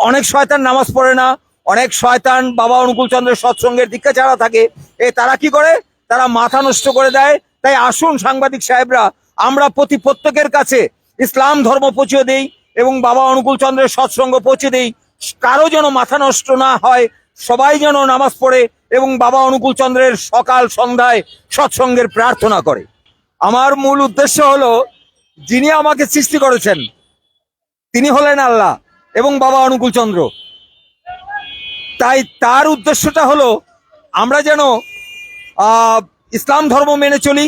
অনেক শয়তান নামাজ পড়ে না, অনেক শয়তান বাবা অনুকূল চন্দ্রের সৎসঙ্গের দীক্ষা ছাড়া থাকে। তারা কি করে? তারা মাথা নষ্ট করে দেয়। তাই আসুন সাংবাদিক সাহেবরা, আমরা প্রত্যেকের কাছে ইসলাম ধর্ম পৌঁছে দেই এবং বাবা অনুকূল চন্দ্রের সৎসঙ্গ পৌঁছে দেই। কারো যেন মাথা নষ্ট না হয়, সবাই যেন নামাজ পড়ে এবং বাবা অনুকূল চন্দ্রের সকাল সন্ধ্যায় সৎসঙ্গের প্রার্থনা করে। আমার মূল উদ্দেশ্য হলো, যিনি আমাকে সৃষ্টি করেছেন তিনি হলেন আল্লাহ এবং বাবা অনুকূল চন্দ্র। তাই তার উদ্দেশ্যটা হলো আমরা যেন ইসলাম ধর্ম মেনে চলি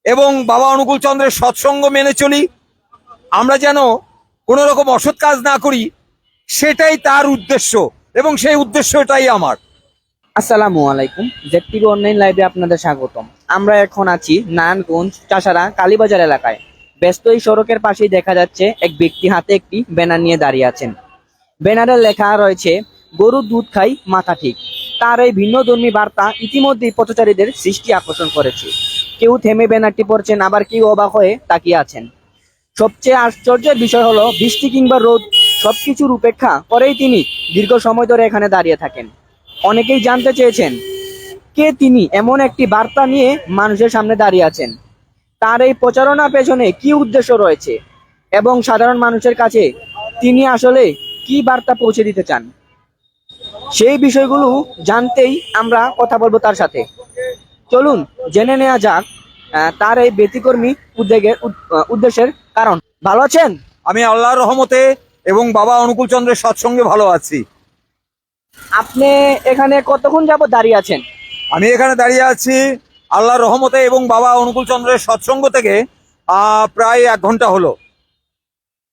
এবং বাবা অনুকূল চন্দ্রের সৎসঙ্গ মেনে চলি। আমরা যেন কোনো রকম অসৎ কাজ না করি, সেটাই তার উদ্দেশ্য এবং সেই উদ্দেশ্যটাই আমার। আসসালামু আলাইকুম, জেডটিভি অনলাইন লাইভে আপনাদের স্বাগতম। আমরা এখন আছি নারায়ণগঞ্জ চাষারা কালীবাজার এলাকায়। ব্যস্ত এই সড়কের পাশেই দেখা যাচ্ছে এক ব্যক্তি হাতে একটি ব্যানার নিয়ে দাঁড়িয়ে আছেন। ব্যানারে লেখা রয়েছে, গরুর দুধ খাই মাথা ঠিক। তার এই ভিন্নধর্মী বার্তা ইতিমধ্যেই পথচারীদের সৃষ্টি আকর্ষণ করেছে। কেউ থেমে ব্যানারটি পড়ছেন, আবার কেউ অবাক হয়ে তাকিয়ে আছেন। সবচেয়ে আশ্চর্যের বিষয় হলো, বৃষ্টি কিংবা রোদ সবকিছুর উপেক্ষা করেই তিনি দীর্ঘ সময় ধরে এখানে দাঁড়িয়ে থাকেন। অনেকেই জানতে চেয়েছেন, কে তিনি, এমন একটি বার্তা নিয়ে মানুষের সামনে দাঁড়িয়ে আছেন। তার এই প্রচারণার পেছনে কি উদ্দেশ্য রয়েছে এবং সাধারণ মানুষের কাছে তিনি আসলে কি বার্তা পৌঁছে দিতে চান, সেই বিষয়গুলো জানতেই আমরা কথা বলবো তার সাথে। চলুন জেনে নেওয়া যাক তার এই ব্যতিক্রমী উদ্দেশ্যের কারণ। ভালো আছেন? আমি আল্লাহর রহমতে এবং বাবা অনুকূল চন্দ্রের সৎসঙ্গে ভালো আছি। আপনি এখানে কতক্ষণ যাবত দাঁড়িয়ে আছেন? আমি এখানে দাঁড়িয়ে আছি আল্লাহর রহমতে এবং বাবা অনুকূল চন্দ্রের সৎসঙ্গ থেকে প্রায় 1 ঘন্টা হলো।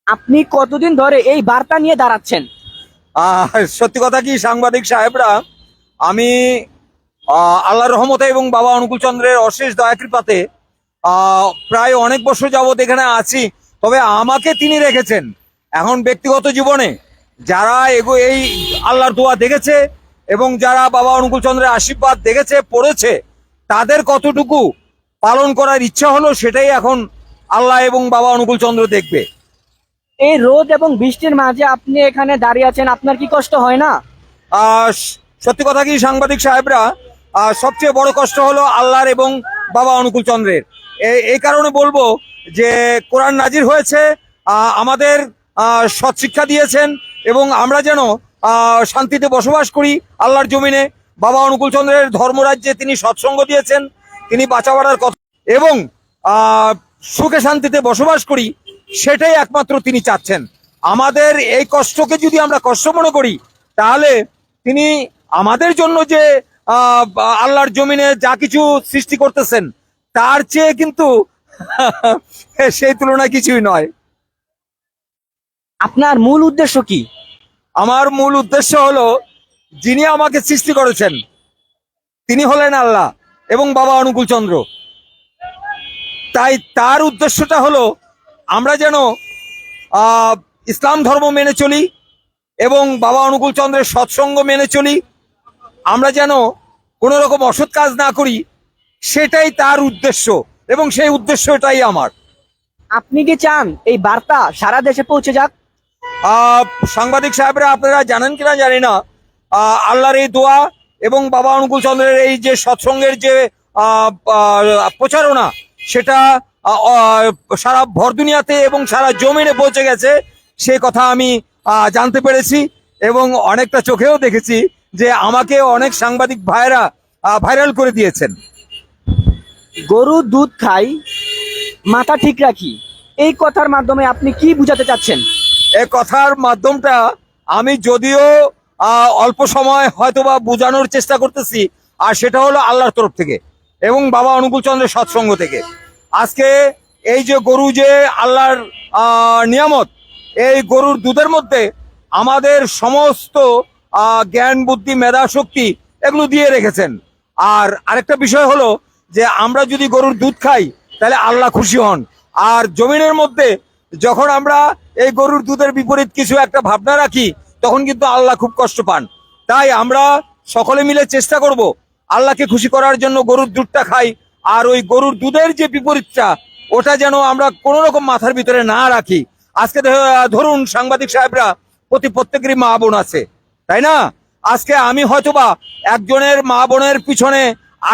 আপনি কতদিন ধরে এই বার্তা নিয়ে দাঁড়াচ্ছেন? সত্যি কথা কি সাংবাদিক সাহেবরা, আমি আল্লাহর রহমতে এবং বাবা অনুকূল চন্দ্রের অশেষ দয়া কৃপাতে প্রায় অনেক বছর যাবত এখানে আছি। তবে আমাকে তিনি রেখেছেন। এখন ব্যক্তিগত জীবনে যারা এই আল্লাহর দোয়া দেখেছে এবং যারা বাবা অনুকূল চন্দ্রের আশীর্বাদ দেখেছে, পড়েছে, তাদের কতটুকু পালন করার ইচ্ছা হলো সেটাই এখন আল্লাহ এবং বাবা অনুকূল চন্দ্র দেখবে। এই রোদ এবং বৃষ্টির মাঝে আপনি এখানে দাঁড়িয়ে আছেন, আপনার কি কষ্ট হয় না? সত্যি কথা কি সাংবাদিক সাহেবরা, সবচেয়ে বড় কষ্ট হলো আল্লাহর এবং বাবা অনুকূল চন্দ্রের। এই কারণে বলবো যে কোরআন নাজির হয়েছে, আমাদের সৎ শিক্ষা দিয়েছেন এবং আমরা যেন শান্তিতে বসবাস করি আল্লাহর জমিনে। বাবা অনুকূল চন্দ্রের ধর্মরাজ্যে তিনি সৎসঙ্গ দিয়েছেন, তিনি বাঁচা বাড়ার কথা এবং সুখে শান্তিতে বসবাস করি, সেটাই একমাত্র তিনি চাচ্ছেন। আমাদের এই কষ্টকে যদি আমরা কষ্ট মনে করি, তাহলে তিনি আমাদের জন্য যে আল্লাহর জমিনে যা কিছু সৃষ্টি করতেছেন, তার চেয়ে কিন্তু সেই তুলনায় কিছুই নয়। আপনার মূল উদ্দেশ্য কি? আমার মূল উদ্দেশ্য হলো, যিনি আমাকে সৃষ্টি করেছেন তিনি হলেন আল্লাহ এবং বাবা অনুকূল চন্দ্র। তাই তার উদ্দেশ্যটা হলো আমরা যেন ইসলাম ধর্ম মেনে চলি এবং বাবা অনুকূল চন্দ্রের সৎসঙ্গ মেনে চলি। আমরা যেন কোনো রকম অসৎ কাজ না করি, সেটাই তার উদ্দেশ্য এবং সেই উদ্দেশ্যটাই আমার। আপনি কি চান এই বার্তা সারা দেশে পৌঁছে যাক? সাংবাদিক সাহেবরা, আপনারা জানেন কিনা জানি না, আল্লাহর এই দোয়া এবং বাবা অনুকূল চন্দ্রের এই যে সৎসঙ্গের যে প্রচারণা, সেটা সারা ভর দুনিয়াতে এবং সারা জমিনে পৌঁছে গেছে। সে কথা আমি জানতে পেরেছি এবং অনেকটা চোখেও দেখেছি যে আমাকে অনেক সাংবাদিক ভাইরা ভাইরাল করে দিয়েছেন। গরুর দুধ খাই মাথা ঠিক রাখি, এই কথার মাধ্যমে আপনি কি বুঝাতে চাচ্ছেন? এই কথার মাধ্যমটা আমি যদিও অল্প সময় হয়তোবা বোঝানোর চেষ্টা করতেছি, আর সেটা হলো আল্লাহর তরফ থেকে এবং বাবা অনুকূল চন্দ্রের সৎসঙ্গ থেকে। আজকে এই যে গরু, যে আল্লাহর নিয়ামত, এই গরুর দুধের মধ্যে আমাদের সমস্ত জ্ঞান, বুদ্ধি, মেধা, শক্তি এগুলো দিয়ে রেখেছেন। আর আরেকটা বিষয় হলো যে আমরা যদি গরুর দুধ খাই, তাহলে আল্লাহ খুশি হন। আর জমিনের মধ্যে যখন আমরা এই গরুর দুধের বিপরীত কিছু একটা ভাবনা রাখি, তখন কিন্তু আল্লাহ খুব কষ্ট পান। তাই আমরা সকলে মিলে চেষ্টা করব আল্লাহকে খুশি করার জন্য গরুর দুধটা খাই, আর ওই গরুর দুধের যে বিপরীতটা, ওটা যেন আমরা কোনো রকম মাথার ভিতরে না রাখি। আজকে ধরুন সাংবাদিক সাহেবরা, প্রত্যেকেরই মা বোন আছে, তাই না? আজকে আমি হয়তোবা একজনের মা বোনের পিছনে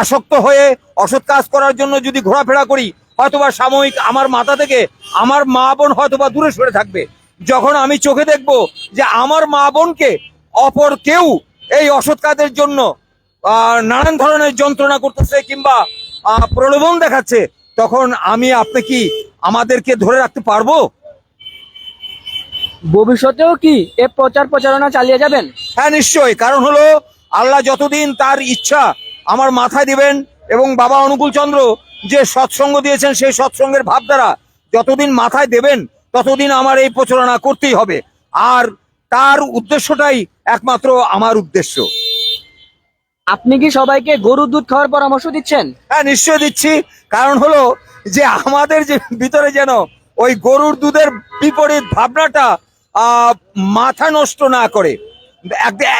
আসক্ত হয়ে অসৎ কাজ করার জন্য যদি ঘোরাফেরা করি, হয়তোবা সাময়িক আমার মাথা থেকে আমার মা বোন হয়তোবা দূরে সরে থাকবে। যখন আমি চোখে দেখব যে আমার মা বোনকে অপর কেউ এই অসৎ কাজের জন্য নানান ধরনের যন্ত্রণা করতেছে কিংবা প্রলোভন দেখাচ্ছে, তখন আপনি কি আমাদেরকে ধরে রাখতে পারবো? ভবিষ্যতেও কি এ প্রচার প্রচারণা চালিয়ে যাবেন? হ্যাঁ, নিশ্চয়ই। কারণ হলো আল্লাহ যতদিন তার ইচ্ছা আমার মাথায় দিবেন এবং বাবা অনুকূল চন্দ্র যে সৎসঙ্গ দিয়েছেন সেই সৎসঙ্গের ভাবধারা যতদিন মাথায় দেবেন ততদিন আমার এই প্রচারণা করতেই হবে। আর তার উদ্দেশ্যটাই একমাত্র আমার উদ্দেশ্য। আপনি কি সবাইকে গরুর দুধ খাওয়ার পরামর্শ দিচ্ছেন? হ্যাঁ, নিশ্চয় দিচ্ছি। কারণ হলো যে আমাদের যে ভিতরে যেন ওই গরুর দুধের বিপরীত ভাবনাটা মাথা নষ্ট না করে।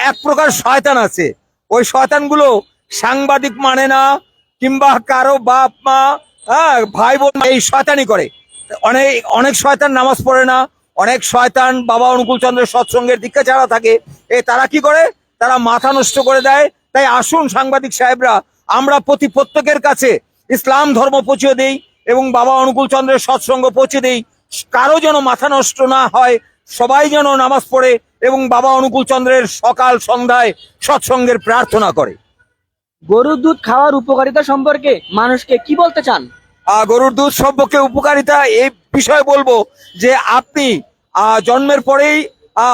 এক প্রকার শয়তান আছে, ওই শয়তানগুলো সাংবাদিক মানে না কিংবা কারো বাপ মা, হ্যাঁ, ভাই বোন, এই শয়তানি করে। অনেক অনেক শয়তান নামাজ পড়ে না, অনেক শয়তান বাবা অনুকূল চন্দ্রের সৎসঙ্গের দীক্ষা ছাড়া থাকে। তারা কি করে? তারা মাথা নষ্ট করে দেয়। তাই আসুন সাংবাদিক সাহেবরা, আমরা প্রত্যেকের কাছে ইসলাম ধর্ম পৌঁছে দেই এবং বাবা অনুকূল চন্দ্রের সৎসঙ্গ পৌঁছে দেই। কারো যেন মাথা নষ্ট না হয়, সবাই যেন নামাজ পড়ে এবং বাবা অনুকূল চন্দ্রের সকাল সন্ধ্যায় সৎসঙ্গের প্রার্থনা করে। গরুর দুধ খাওয়ার উপকারিতা সম্পর্কে মানুষকে কি বলতে চান? গরুর দুধ সম্পর্কে উপকারিতা এই বিষয়ে বলবো যে আপনি জন্মের পরেই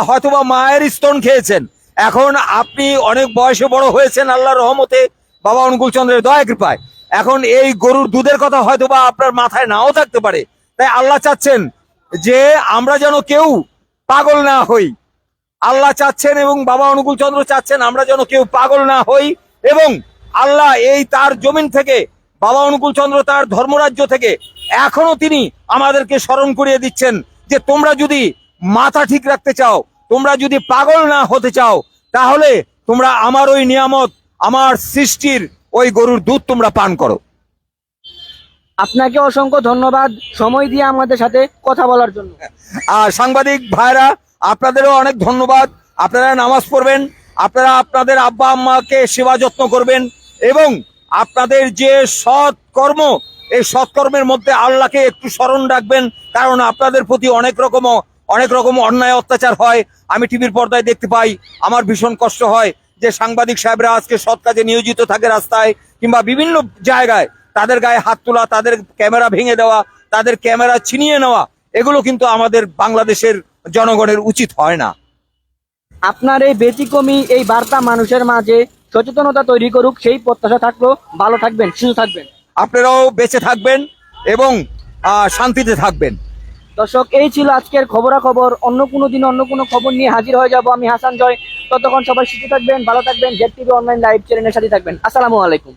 হয়তোবা মায়ের স্তন খেয়েছেন, এখন আপনি অনেক বয়সে বড় হয়েছেন আল্লাহর রহমতে, বাবা অনুকূল চন্দ্রের দয়া কৃপায়। এখন এই গরুর দুধের কথা হয়তোবা আপনার মাথায় নাও থাকতে পারে। তাই আল্লাহ চাচ্ছেন যে আমরা যেন কেউ পাগল না হই। আল্লাহ চাচ্ছেন এবং বাবা অনুকূল চন্দ্র চাচ্ছেন আমরা যেন কেউ পাগল না হই। এবং আল্লাহ এই তার জমিন থেকে, বাবা অনুকূল চন্দ্র তার ধর্মরাজ্য থেকে এখনো তিনি আমাদেরকে স্মরণ করিয়ে দিচ্ছেন যে তোমরা যদি মাথা ঠিক রাখতে চাও, তোমরা যদি পাগল না হতে চাও, তাহলে তোমরা আমার ওই নিয়ামত, আমার সৃষ্টির ওই গরুর দুধ তোমরা পান করো। আপনাকে অসংখ্য ধন্যবাদ সময় দিয়ে আমাদের সাথে কথা বলার জন্য। আর সাংবাদিক ভাইরা, আপনাদেরও অনেক ধন্যবাদ। আপনারা নামাজ পড়বেন, আপনারা আপনাদের আব্বা আম্মাকে সেবা যত্ন করবেন এবং আপনাদের যে সৎ কর্ম, এই সৎকর্মের মধ্যে আল্লাহকে একটু স্মরণ রাখবেন। কারণ আপনাদের প্রতি অনেক রকম অন্যায় অত্যাচার হয়, আমি টিভির পর্দায় দেখতে পাই। আমার ভীষণ কষ্ট হয় যে সাংবাদিক সাহেবরা আজকে সৎ কাজে নিয়োজিত থাকে রাস্তায় কিংবা বিভিন্ন জায়গায়, তাদের গায়ে হাত তোলা, তাদের ক্যামেরা ভেঙে দেওয়া, তাদের ক্যামেরা ছিনিয়ে নেওয়া, এগুলো কিন্তু আমাদের বাংলাদেশের জনগণের উচিত হয় না। আপনার এই ব্যতিক্রমী এই বার্তা মানুষের মাঝে সচেতনতা তৈরি করুক, সেই প্রত্যাশা থাকলো। ভালো থাকবেন, সুস্থ থাকবেন। আপনারাও বেঁচে থাকবেন এবং শান্তিতে থাকবেন। দর্শক, এই ছিল আজকের খবরাখবর। অন্য কোনো দিন অন্য কোনো খবর নিয়ে হাজির হয়ে যাব আমি, হাসান জয়। ততক্ষণ সবাই সুস্থ থাকবেন, ভালো থাকবেন। জেড টিভি অনলাইন লাইভ চ্যানেলের সাথে থাকবেন। আসসালামু আলাইকুম।